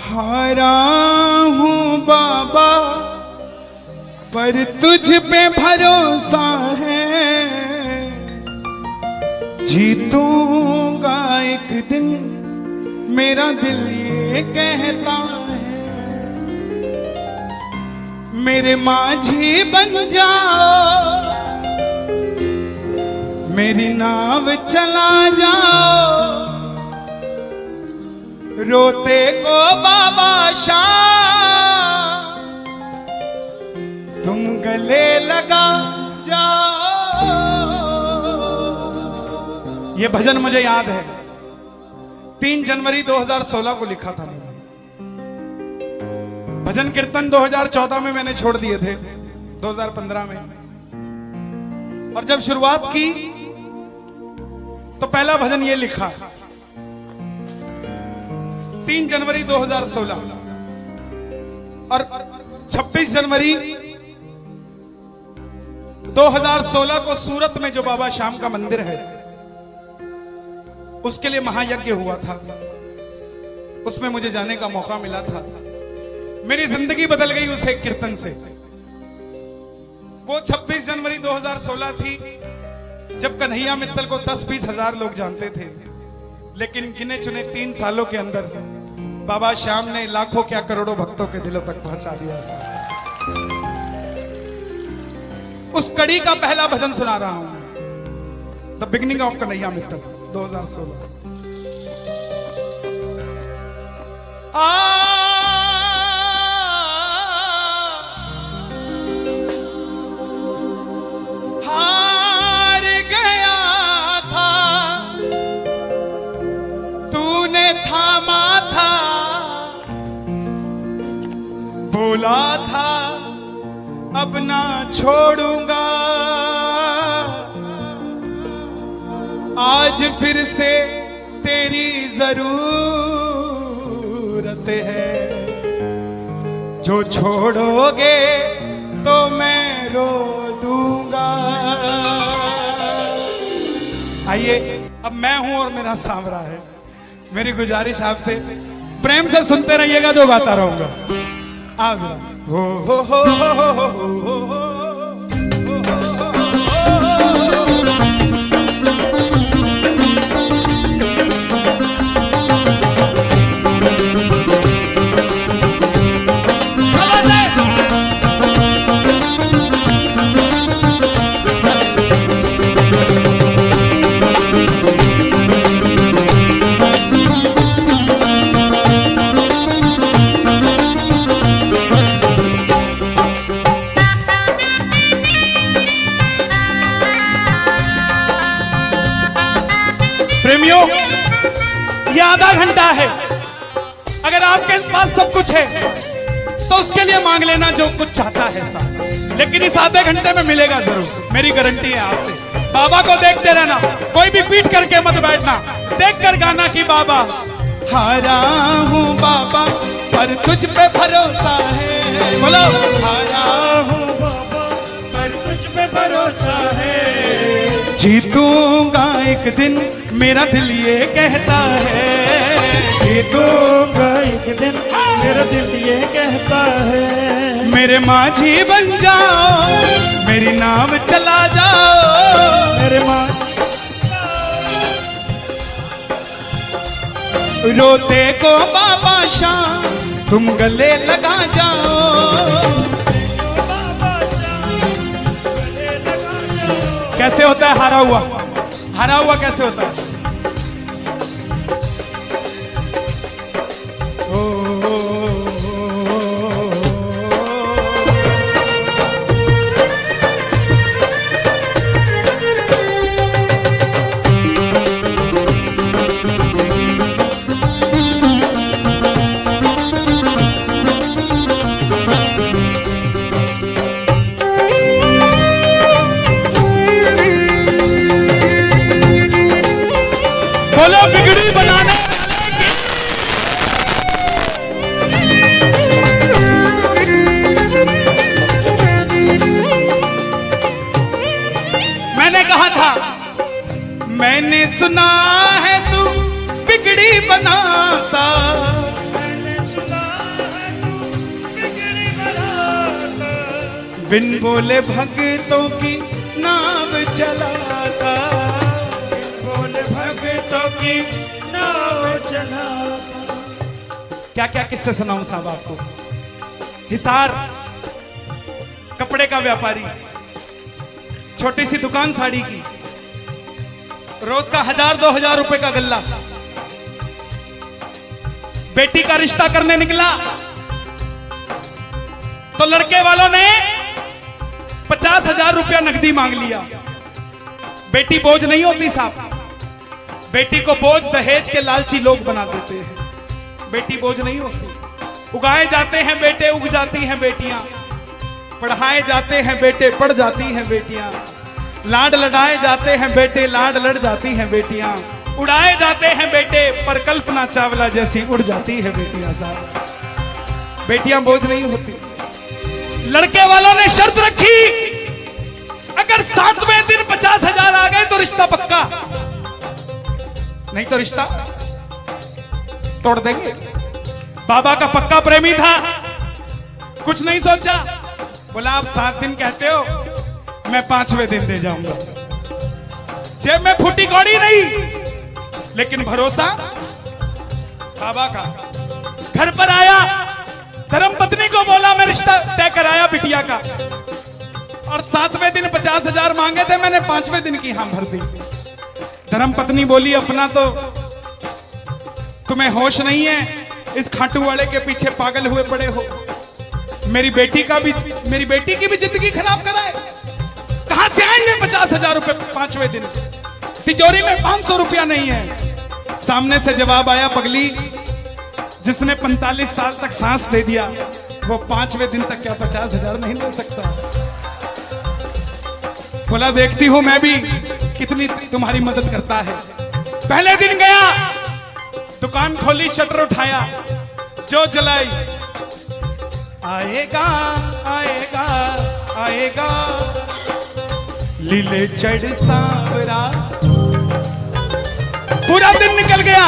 हारा हूँ बाबा पर तुझ पे भरोसा है, जीतूंगा एक दिन मेरा दिल ये कहता है। मेरे माझी बन जाओ, मेरी नाव चला जाओ, रोते को बाबा शाम तुम गले लगा जाओ। ये भजन मुझे याद है, 3 जनवरी 2016 को लिखा था मैंने। भजन कीर्तन 2014 में मैंने छोड़ दिए थे, 2015 में। और जब शुरुआत की तो पहला भजन ये लिखा 3 जनवरी 2016 और 26 जनवरी 2016 को सूरत में जो बाबा श्याम का मंदिर है उसके लिए महायज्ञ हुआ था, उसमें मुझे जाने का मौका मिला था। मेरी जिंदगी बदल गई उस एक कीर्तन से। वो 26 जनवरी 2016 थी जब कन्हैया मित्तल को 10-20 हजार लोग जानते थे, लेकिन गिने चुने 3 सालों के अंदर बाबा श्याम ने लाखों क्या करोड़ों भक्तों के दिलों तक पहुंचा दिया। उस कड़ी का पहला भजन सुना रहा हूं, the beginning of Kanhaiya Mittal 2016। हार गया था तूने थामा था, बोला था अब ना छोड़ूंगा, आज फिर से तेरी जरूरत है, जो छोड़ोगे तो मैं रो दूंगा। आइए, अब मैं हूं और मेरा सांवरा है। मेरी गुजारिश आपसे प्रेम से सुनते रहिएगा, जो गाता रहूंगा। आज हो हो हो हो हो हो हो हो। प्रेमियों, ये आधा घंटा है। अगर आपके पास सब कुछ है तो उसके लिए मांग लेना जो कुछ चाहता है साहब, लेकिन इस आधे घंटे में मिलेगा जरूर, मेरी गारंटी है आपसे। बाबा को देखते रहना, कोई भी पीट करके मत बैठना, देख कर गाना कि बाबा हारा हूँ बाबा पर तुझ पे भरोसा है। बोलो हारा हूँ बाबा पर तुझ पे भरोसा है, जीतूंगा एक दिन मेरा दिल ये कहता है, जीतूंगा एक दिन मेरा दिल ये कहता है। मेरे माझी बन जाओ, मेरी नाव चला जाओ, मेरे माझी रोते को बाबा शाम तुम गले लगा जाओ। कैसे होता है हारा हुआ? हारा हुआ कैसे होता है? बोलो बिगड़ी बनाने मैंने कहा था, मैंने सुना है तू बिगड़ी बनाता, मैंने सुना बिन बोले भक्तों की नाव चलाता, बिन बोले भक्तों की नाव चलाता। क्या क्या किस्से सुनाऊं साहब आपको। हिसार कपड़े का व्यापारी, छोटी सी दुकान साड़ी की, रोज का 1000-2000 रुपए का गल्ला। बेटी का रिश्ता करने निकला तो लड़के वालों ने 50,000 रुपया नकदी मांग लिया। बेटी बोझ नहीं होती साहब, बेटी को बोझ दहेज के लालची लोग बना देते हैं। बेटी बोझ नहीं होती। उगाए जाते हैं बेटे, उग जाती हैं बेटियां। पढ़ाए जाते हैं बेटे, पढ़ जाती हैं बेटियां। लाड लड़ाए जाते हैं बेटे, लाड लड़ जाती हैं बेटियां। उड़ाए जाते हैं बेटे, पर कल्पना चावला जैसी उड़ जाती है बेटियां साहब। बेटियां बोझ नहीं होती। लड़के वालों ने शर्त रखी, अगर 7वें दिन 50,000 आ गए तो रिश्ता पक्का, नहीं तो रिश्ता तोड़ देंगे। बाबा का पक्का प्रेमी था, कुछ नहीं सोचा, बोला आप 7 दिन कहते हो, मैं 5वें दिन दे जाऊंगा। जेब में फूटी कौड़ी नहीं, लेकिन भरोसा बाबा का। घर पर आया, धर्मपत्नी को बोला मैं रिश्ता तय कराया बिटिया का, और 7वें दिन 50,000 मांगे थे, मैंने 5वें दिन की हां भर दी। धर्मपत्नी बोली अपना तो तुम्हें होश नहीं है, इस खाटू वाले के पीछे पागल हुए पड़े हो। मेरी बेटी की भी जिंदगी खराब कराए। कहां से आएंगे 50,000 रुपए 5वें दिन? तिजोरी में 500 रुपया नहीं है। सामने से जवाब आया, पगली जिसने 45 साल तक सांस दे दिया, वो 5वें दिन तक क्या 50,000 नहीं दे सकता? बोला देखती हूं मैं भी कितनी तुम्हारी मदद करता है। पहले दिन गया, दुकान खोली, शटर उठाया, जो जलाई, आएगा आएगा आएगा लीले चढ़ सांवरा। पूरा दिन निकल गया,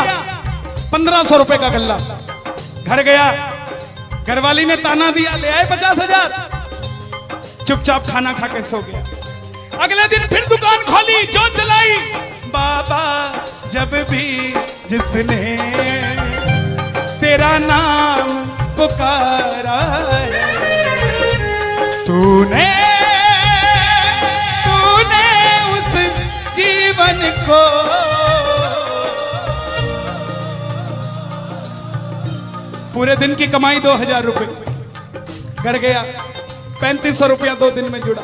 1500 रुपए का गल्ला। घर गया, घरवाली ने ताना दिया, ले आए 50,000। चुपचाप खाना खा के सो गया। अगले दिन फिर दुकान खोली, जो चलाई, बाबा जब भी जिसने तेरा नाम पुकारा है, तूने उस जीवन को पूरे दिन की कमाई 2,000 रुपए। घर गया, 3500 रुपया 2 दिन में जुड़ा।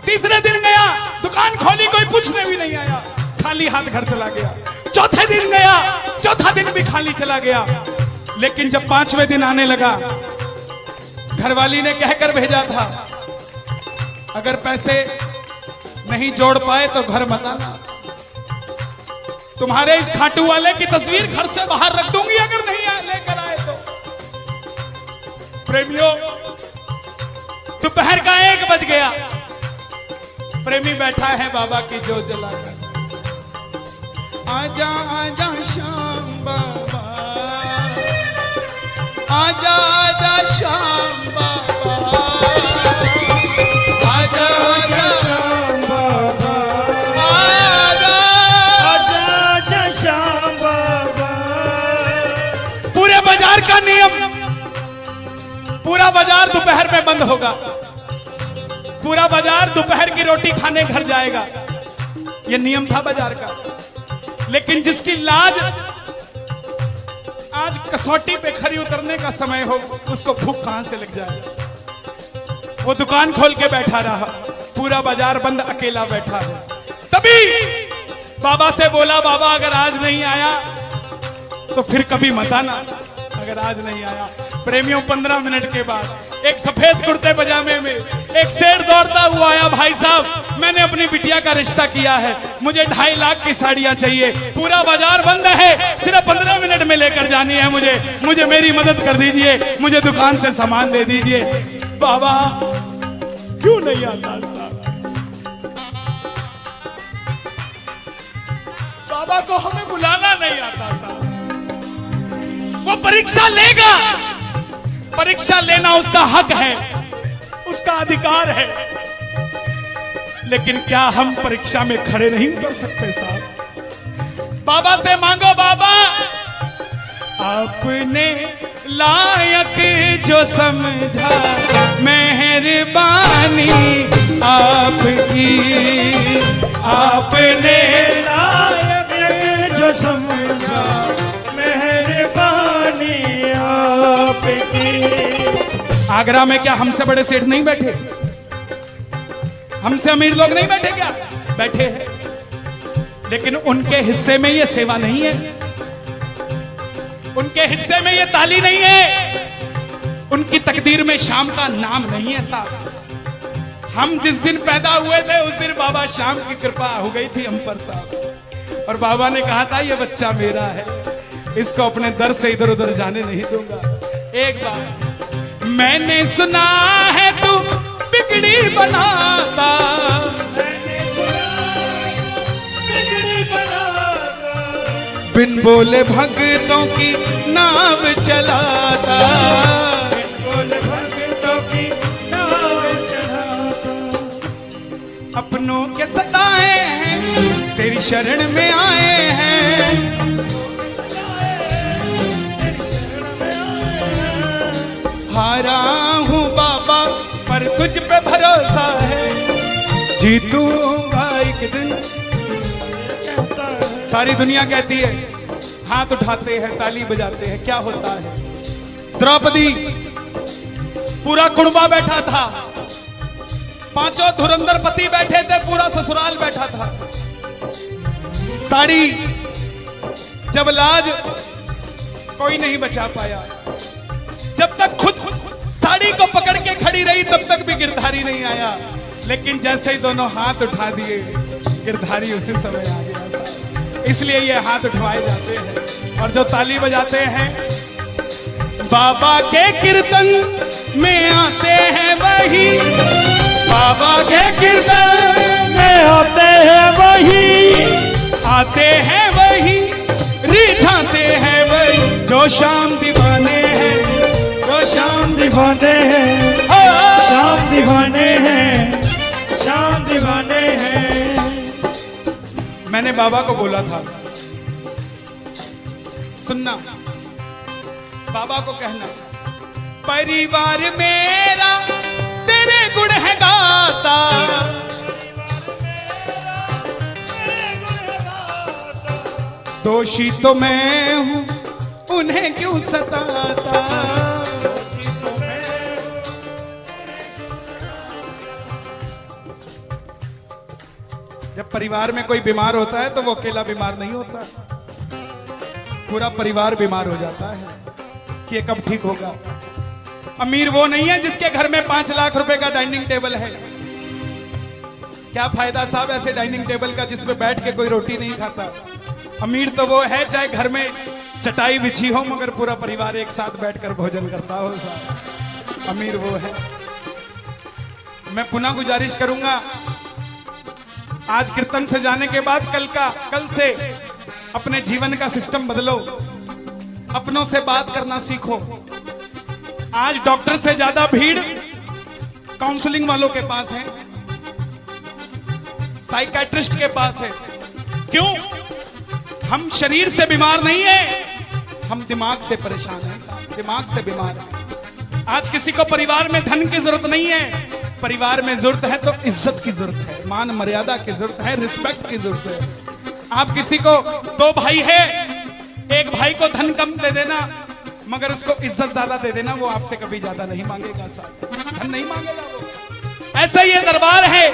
तीसरे दिन गया, दुकान खोली, कोई पूछने भी नहीं आया, खाली हाथ घर चला गया। चौथे दिन गया, चौथा दिन भी खाली चला गया। लेकिन जब 5वें दिन आने लगा, घरवाली ने कहकर भेजा था, अगर पैसे नहीं जोड़ पाए तो घर मत आना। तुम्हारे इस खाटू वाले की तस्वीर घर से बाहर रख दूंगी अगर नहीं लेकर आए तो। प्रेमियों, दोपहर का 1 बज गया। प्रेमी बैठा है बाबा की जोत जलाकर। आजा आजा श्याम बाबा, आजा आजा श्याम बाबा, आजा आजा श्याम बाबा, आजा आजा आजा श्याम बाबा। पूरे बाजार का नियम, पूरा बाजार दोपहर में बंद होगा। पूरा बाजार दोपहर की रोटी खाने घर जाएगा, यह नियम था बाजार का। लेकिन जिसकी लाज आज कसौटी पे खरी उतरने का समय हो, उसको भूख कहां से लग जाए। वो दुकान खोल के बैठा रहा, पूरा बाजार बंद, अकेला बैठा है। तभी बाबा से बोला, बाबा अगर आज नहीं आया तो फिर कभी मत आना, अगर आज नहीं आया। प्रेमियों, 15 मिनट के बाद एक सफेद कुर्ते पजामे में एक शेर दौड़ता हुआ आया, भाई साहब मैंने अपनी बिटिया का रिश्ता किया है, मुझे 2.5 लाख की साड़ियां चाहिए, पूरा बाजार बंद है, सिर्फ 15 मिनट में लेकर जानी है मुझे मेरी मदद कर दीजिए, मुझे दुकान से सामान दे दीजिए। बाबा क्यों नहीं आता साहब? बाबा को हमें बुलाना नहीं आता साहब। वो परीक्षा लेगा, परीक्षा लेना उसका हक है, उसका अधिकार है, लेकिन क्या हम परीक्षा में खड़े नहीं उतर सकते साहब? बाबा से मांगो, बाबा आपने लायक जो समझा, मेहरबानी आपकी, आपने लायक जो समझा, मेहरबानी आपकी। आगरा में क्या हमसे बड़े सेठ नहीं बैठे? हमसे अमीर लोग नहीं बैठे क्या? बैठे हैं, लेकिन उनके हिस्से में ये सेवा नहीं है, उनके हिस्से में ये ताली नहीं है, उनकी तकदीर में शाम का नाम नहीं है साहब। हम जिस दिन पैदा हुए थे उस दिन बाबा शाम की कृपा हो गई थी हम पर साहब, और बाबा ने कहा था ये बच्चा मेरा है, इसको अपने दर से इधर उधर जाने नहीं दूंगा। एक बार मैंने सुना है तू बिगड़ी बनाता, बिन बोले भक्तों की नाव चलाता, बिन बोले भक्तों की नाव चलाता। अपनों के सताए हैं तेरी शरण में आए हैं, हारा हूँ बाबा पर तुझ पे भरोसा है, जीतूंगा एक दिन। सारी दुनिया कहती है, हाथ उठाते हैं ताली बजाते हैं, क्या होता है? द्रौपदी पूरा कुड़बा बैठा था, पांचों धुरंधर पति बैठे थे, पूरा ससुराल बैठा था। साड़ी जब लाज कोई नहीं बचा पाया, जब तक खुद साड़ी को पकड़ के खड़ी रही तब तक भी गिरधारी नहीं आया, लेकिन जैसे ही दोनों हाथ उठा दिए गिरधारी उसी समय आ गया। इसलिए ये हाथ उठवाए जाते हैं और जो ताली बजाते हैं बाबा के कीर्तन में आते हैं वही, बाबा के कीर्तन में आते हैं वही, आते हैं वही, रिझाते हैं वही, जो शाम दीवाने हैं, जो शाम दीवाने हैं, शाम दीवाने हैं, शाम दीवाने हैं। मैंने बाबा को बोला था, सुनना, बाबा को कहना, परिवार मेरा तेरे गुण है गाता, दोषी तो मैं हूं उन्हें क्यों सताता। जब परिवार में कोई बीमार होता है तो वो अकेला बीमार नहीं होता, पूरा परिवार बीमार हो जाता है कि ये कब ठीक होगा। अमीर वो नहीं है जिसके घर में 5 लाख रुपए का डाइनिंग टेबल है, क्या फायदा साहब ऐसे डाइनिंग टेबल का जिसपे बैठ के कोई रोटी नहीं खाता। अमीर तो वो है चाहे घर में चटाई बिछी हो मगर पूरा परिवार एक साथ बैठकर भोजन करता हो साहब, अमीर वो है। मैं पुनः गुजारिश करूंगा, आज कीर्तन से जाने के बाद कल से अपने जीवन का सिस्टम बदलो, अपनों से बात करना सीखो। आज डॉक्टर से ज्यादा भीड़ काउंसलिंग वालों के पास है, साइकियाट्रिस्ट के पास है। क्यों? हम शरीर से बीमार नहीं है, हम दिमाग से परेशान हैं, दिमाग से बीमार हैं। आज किसी को परिवार में धन की जरूरत नहीं है, परिवार में जरूरत है तो इज्जत की जरूरत है, मान मर्यादा की जरूरत है, रिस्पेक्ट की जरूरत है। आप किसी को 2 भाई है, एक भाई को धन कम दे देना मगर उसको इज्जत ज्यादा दे देना, वो आपसे कभी ज्यादा नहीं मांगेगा साहब, धन नहीं मांगेगा वो। ऐसा ये दरबार है,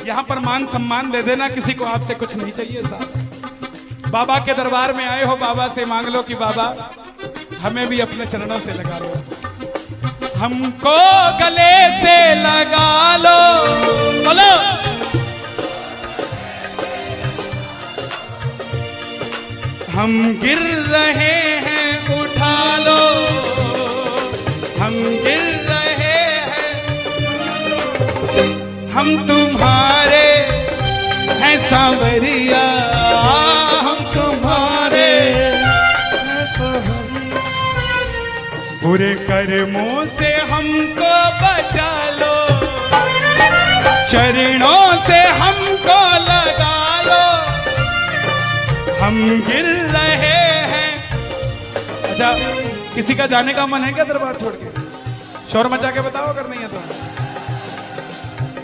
यहां पर मान सम्मान दे देना, किसी को आपसे कुछ नहीं चाहिए साहब। बाबा के दरबार में आए हो, बाबा से मांग लो कि बाबा हमें भी अपने चरणों से लगा लो, हमको गले से लगा लो, बोलो हम गिर रहे हैं उठा लो, हम गिर रहे हैं, हम तुम्हारे हैं सांवरिया, हम तुम्हारे हैं सांवरिया। बुरे कर्मों से हमको बचा लो, चरणों से हमको लगा लो, हम गिर रहे हैं। अच्छा, किसी का जाने का मन है क्या दरबार छोड़ के? शोर मचा के बताओ अगर नहीं है तो।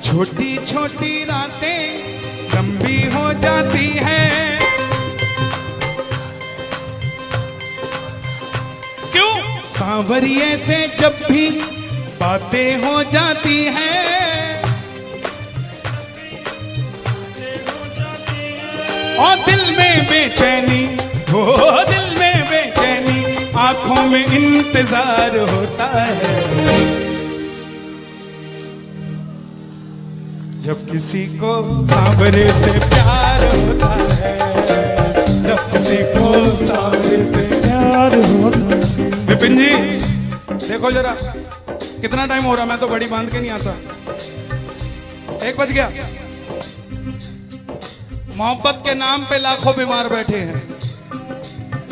छोटी छोटी रातें लंबी हो जाती हैं, क्यों? सांवरिये से जब भी बातें हो जाती हैं, और दिल में बेचैनी, हो दिल में बेचैनी, आंखों में इंतजार होता है। जब किसी को सांवरे से प्यार होता है, जब किसी को सांवरे से प्यार होता है। विपिन जी देखो जरा कितना टाइम हो रहा, मैं तो घड़ी बांध के नहीं आता। 1 बज गया। मोहब्बत के नाम पे लाखों बीमार बैठे हैं,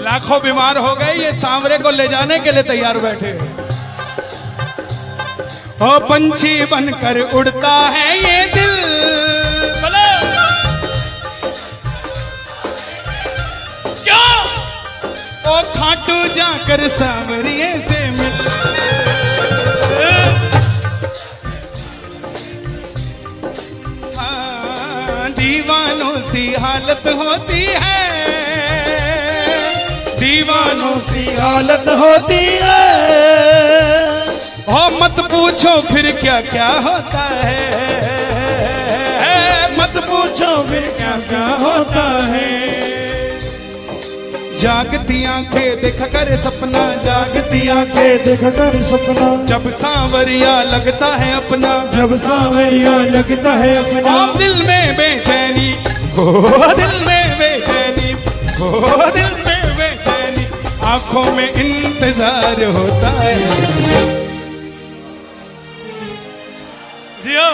लाखों बीमार हो गए, ये सांवरे को ले जाने के लिए तैयार बैठे हैं। ओ पंछी बनकर उड़ता है ये दिल, क्यों? ओ खाटू जाकर सांवरिये से मिल, हाँ, दीवानों सी हालत होती है, दीवानों सी हालत होती है। हो मत पूछो फिर क्या क्या होता है, मत पूछो फिर क्या क्या होता है। जागती आंखें देख कर सपना, जागती आंखें देख कर सपना, जब सांवरिया लगता है अपना, जब सांवरिया लगता है अपना। और दिल में बेचैनी, हो दिल में बेचैनी, हो दिल में बेचैनी, आंखों में इंतजार होता है। जियो।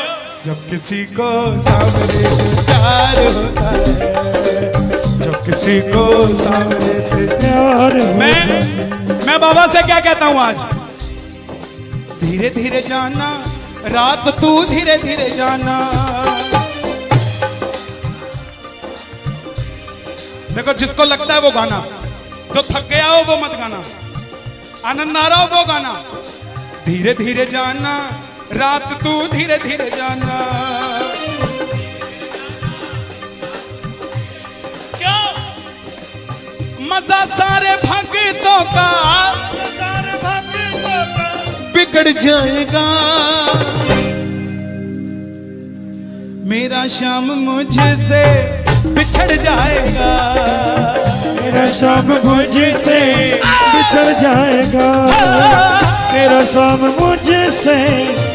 जब किसी को सांवरे से प्यार होता है, जब किसी को सांवरे से प्यार मैं बाबा से क्या कहता हूं आज? धीरे धीरे जाना, रात तू धीरे धीरे जाना। देखो जिसको लगता है वो गाना, जो थक गया हो वो मत गाना, आनंद आ रहा हो वो गाना। धीरे धीरे जाना, रात तू धीरे धीरे जाना। क्या मजा सारे भक्तों का, सारे भक्तों का बिगड़ जाएगा। मेरा श्याम मुझसे बिछड़ जाएगा, मेरा शाम मुझसे बिछड़ जाएगा, मेरा शाम मुझसे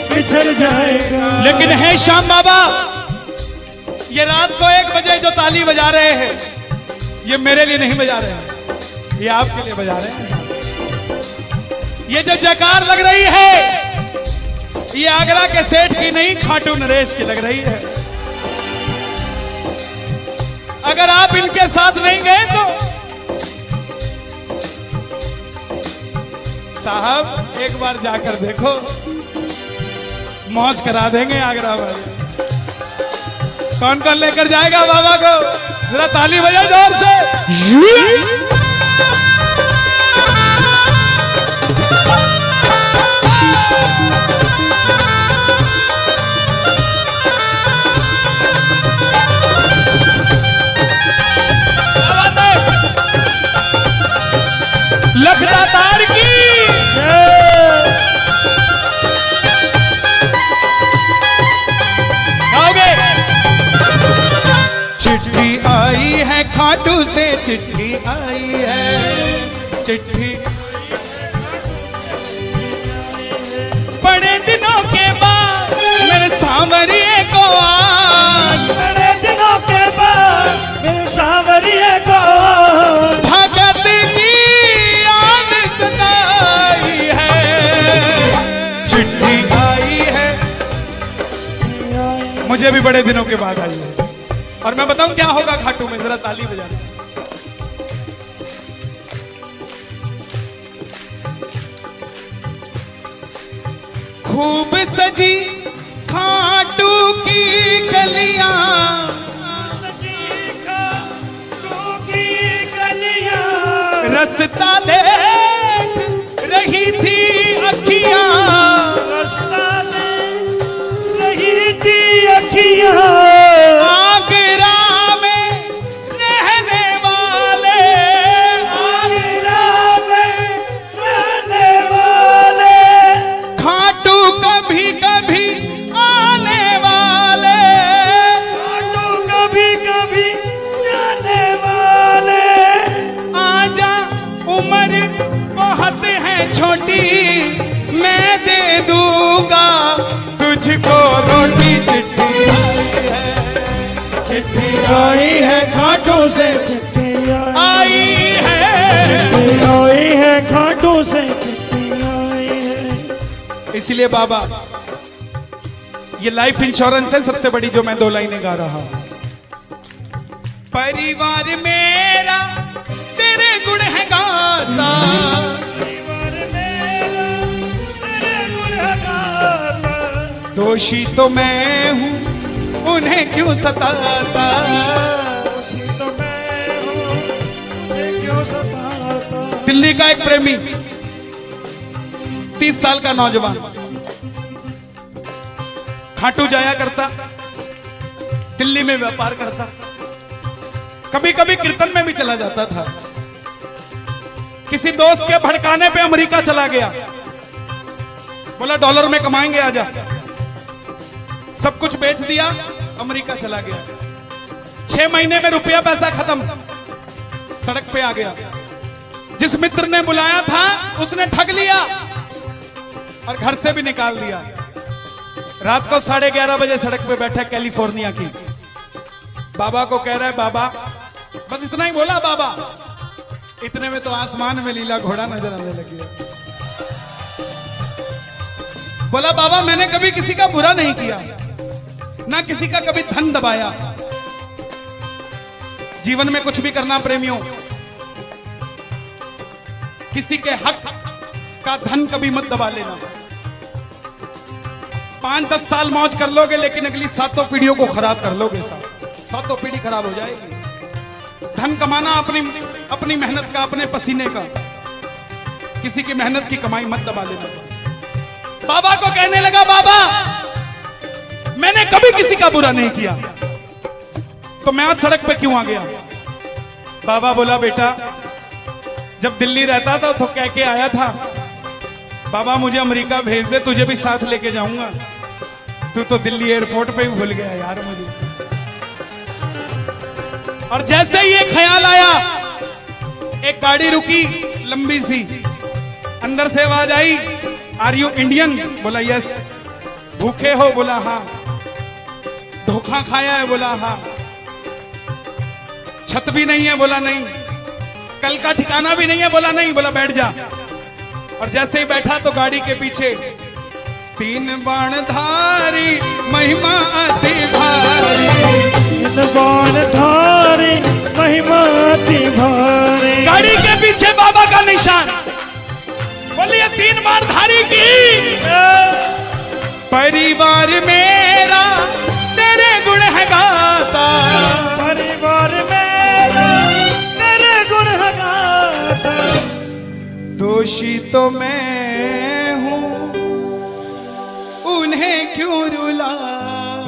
बिछड़ जाएगा। लेकिन है श्याम बाबा, ये रात को 1 बजे जो ताली बजा रहे हैं, ये मेरे लिए नहीं बजा रहे हैं, ये आपके लिए बजा रहे हैं। ये जो जयकार लग रही है, ये आगरा के सेठ की नहीं, खाटू नरेश की लग रही है। अगर आप इनके साथ नहीं गए तो साहब एक बार जाकर देखो, मौज करा देंगे आगरा वाले। कौन कौन लेकर जाएगा बाबा को? जरा ताली बजाओ जोर से। लखदा तार की गाओगे? चिट्ठी आई है खाटू से, चिट्ठी आई है, चिट्ठी बड़े दिनों के बाद मेरे सांवरिये को आज, बड़े दिनों के बाद मेरे सांवरिये को भगत की याद सताई है। चिट्ठी आई है, मुझे भी बड़े दिनों के बाद आई है। और मैं बताऊं क्या होगा खाटू में, जरा ताली बजा दो। खूब सजी खाटू की गलियां, सजी खाटू की गलियां, रास्ता देख रही थी अखियां, रास्ता देख रही थी अखियां, आगरा में रहने वाले, आगरा में रहने वाले, खाटू कभी कभी आने वाले, खाटू कभी कभी जाने वाले, आजा उम्र बहुत है छोटी, मैं दे दूंगा तुझको रोटी। चिट्ठी आई है खाटू से, चिट्ठी आई है, आई है खाटू से, चिट्ठी आई है। इसलिए बाबा ये लाइफ इंश्योरेंस है सबसे बड़ी जो मैं 2 लाइनें गा रहा हूं। परिवार मेरा तेरे गुण है गाता, परिवार मेरा तेरे गुण है गाता, दोषी तो मैं हूं उन्हें क्यों सताता, दोषी तो मैं हूं मुझे क्यों सताता। दिल्ली का एक प्रेमी 30 साल का नौजवान खाटू जाया करता, दिल्ली में व्यापार करता, कभी कभी कीर्तन में भी चला जाता था। किसी दोस्त के भड़काने पे अमेरिका चला गया, बोला डॉलर में कमाएंगे आजा, सब कुछ बेच दिया, अमेरिका चला गया। 6 महीने में रुपया पैसा खत्म, सड़क पे आ गया। जिस मित्र ने बुलाया था उसने ठग लिया और घर से भी निकाल दिया। रात को 11:30 बजे सड़क पे बैठा कैलिफोर्निया की, बाबा को कह रहा है बाबा, बस इतना ही बोला बाबा, इतने में तो आसमान में लीला घोड़ा नजर आने लगी है। बोला बाबा मैंने कभी किसी का बुरा नहीं किया, ना किसी का कभी धन दबाया। जीवन में कुछ भी करना प्रेमियों, किसी के हक का धन कभी मत दबा लेना। 5-10 साल मौज कर लोगे लेकिन अगली 7 पीढ़ियों को खराब कर लोगे, 7 पीढ़ी खराब हो जाएगी। धन कमाना अपनी मेहनत का, अपने पसीने का, किसी की मेहनत की कमाई मत दबा लेना। बाबा को कहने लगा बाबा मैंने कभी किसी का बुरा नहीं किया, तो मैं आज सड़क पे क्यों आ गया। बाबा बोला बेटा जब दिल्ली रहता था तो कह के आया था बाबा मुझे अमेरिका भेज दे, तुझे भी साथ लेके जाऊंगा। तू तो दिल्ली एयरपोर्ट पे ही भूल गया यार मुझे। और जैसे ही ये ख्याल आया, एक गाड़ी रुकी लंबी सी, अंदर से आवाज आई आर यू इंडियन? बोला यस। भूखे हो? बोला हाँ। धोखा खाया है? बोला हाँ। छत भी नहीं है? बोला नहीं। कल का ठिकाना भी नहीं है? बोला नहीं। बोला बैठ जा। और जैसे ही बैठा तो गाड़ी के पीछे 3 बाणधारी महिमा अति भारी, 3 बाणधारी महिमा अति भारी। गाड़ी के पीछे बाबा का निशान। बोलिए 3 बाणधारी की। परिवार मेरा तेरे गुण है गाता, परिवार मेरा तेरे गुण है गाता। दोषी तो मैं हूं उन्हें क्यों रुलाता,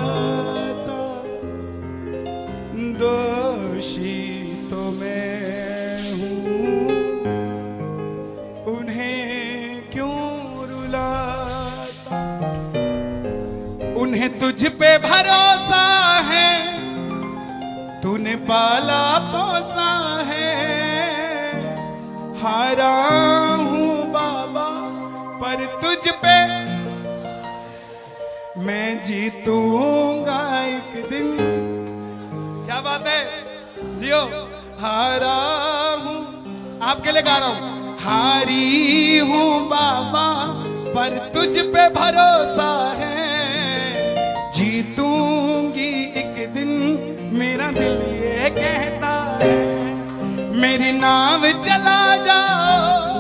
दोषी तो मैं हूं उन्हें क्यों रुलाता। उन्हें तुझ पे भरोसा है, तूने पाला पोसा है। हारा हूं बाबा पर तुझ पे मैं जीतूंगा एक दिन। क्या बात है, जियो। हारा हूं, आपके लिए गा रहा हूं। हारी हूं बाबा पर तुझ पे भरोसा है, जीतूंगी एक दिन मेरा दिल ये कहता है। मेरी नाव चला जाओ